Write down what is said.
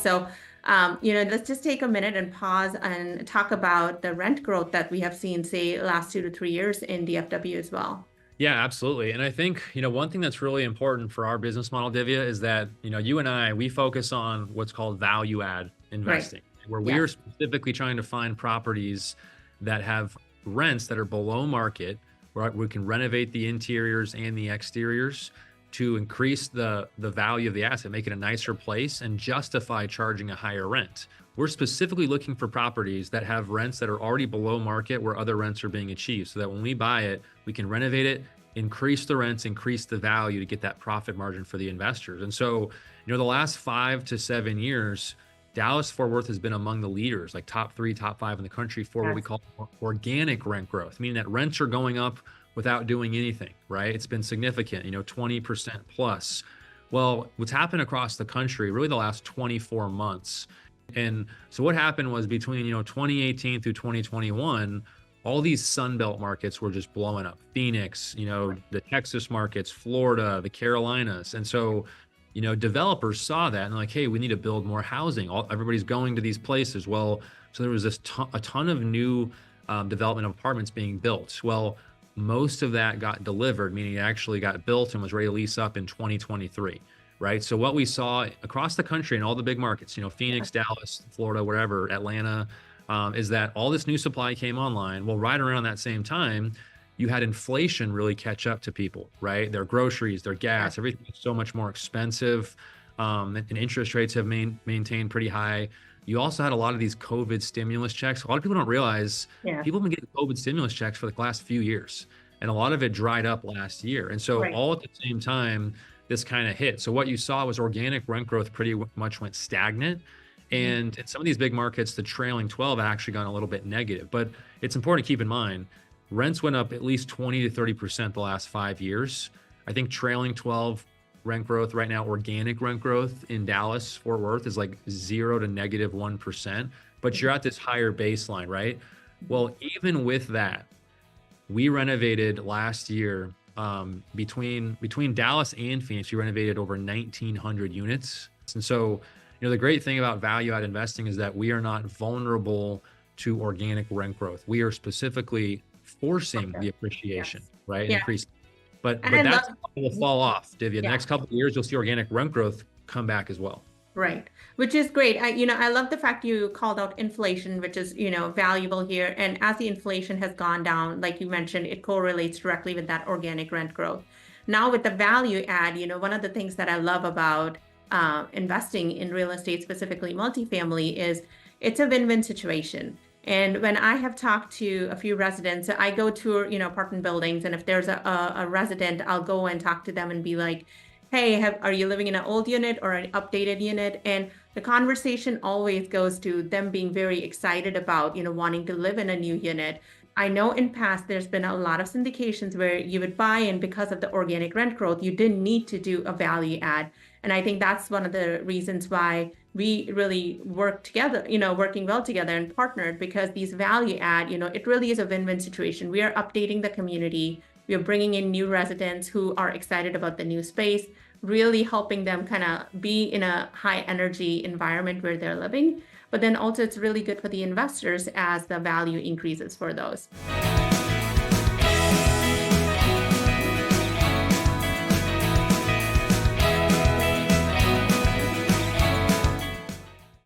So, let's just take a minute and pause and talk about the rent growth that we have seen, say, last 2 to 3 years in DFW as well. Yeah, absolutely. And I think, one thing that's really important for our business model, Divya, is that, you and I, we focus on what's called value add Right. investing, where we are Yes. specifically trying to find properties that have rents that are below market, where we can renovate the interiors and the exteriors to increase the value of the asset, make it a nicer place, and justify charging a higher rent. We're specifically looking for properties that have rents that are already below market where other rents are being achieved, so that when we buy it, we can renovate it, increase the rents, increase the value to get that profit margin for the investors. And so, the last 5 to 7 years, Dallas Fort Worth has been among the leaders, like top three, top five in the country for what we Yes. call organic rent growth, meaning that rents are going up without doing anything, right? It's been significant, 20% plus. Well, what's happened across the country, really the last 24 months. And so what happened was between, 2018 through 2021, all these Sunbelt markets were just blowing up. Phoenix, the Texas markets, Florida, the Carolinas. And so, developers saw that and like, hey, we need to build more housing. Everybody's going to these places. Well, so there was a ton of new development of apartments being built. Well, most of that got delivered, meaning it actually got built and was ready to lease up in 2023, right? So what we saw across the country in all the big markets, Phoenix, Dallas, Florida, wherever, Atlanta, is that all this new supply came online. Well, right around that same time, you had inflation really catch up to people, right? Their groceries, their gas, everything is so much more expensive, and interest rates have maintained pretty high. You also had a lot of these COVID stimulus checks. A lot of people don't realize Yeah. people have been getting COVID stimulus checks for the last few years, and a lot of it dried up last year. And so Right. all at the same time, this kind of hit. So what you saw was organic rent growth pretty much went stagnant. Mhm. And in some of these big markets, the trailing 12 had actually gone a little bit negative. But it's important to keep in mind, rents went up at least 20 to 30% the last 5 years. I think trailing 12 rent growth right now, organic rent growth in Dallas, Fort Worth is like 0 to negative 1%, but you're at this higher baseline, right? Well, even with that, we renovated last year, between Dallas and Phoenix, we renovated over 1,900 units. And so, the great thing about value add investing is that we are not vulnerable to organic rent growth. We are specifically forcing Okay. the appreciation, Yes. right? Yeah. Increase. But And I but that's love, will fall off, Divya. The yeah. next couple of years, you'll see organic rent growth come back as well. Right, which is great. I love the fact you called out inflation, which is, valuable here. And as the inflation has gone down, like you mentioned, it correlates directly with that organic rent growth. Now with the value add, one of the things that I love about investing in real estate, specifically multifamily, is it's a win-win situation. And when I have talked to a few residents, I go tour, apartment buildings, and if there's a resident, I'll go and talk to them and be like, hey, are you living in an old unit or an updated unit? And the conversation always goes to them being very excited about, wanting to live in a new unit. I know in past there's been a lot of syndications where you would buy in because of the organic rent growth. You didn't need to do a value add. And I think that's one of the reasons why we really work together, working well together and partnered, because these value add, it really is a win-win situation. We are updating the community. We are bringing in new residents who are excited about the new space, really helping them kind of be in a high energy environment where they're living. But then also it's really good for the investors as the value increases for those.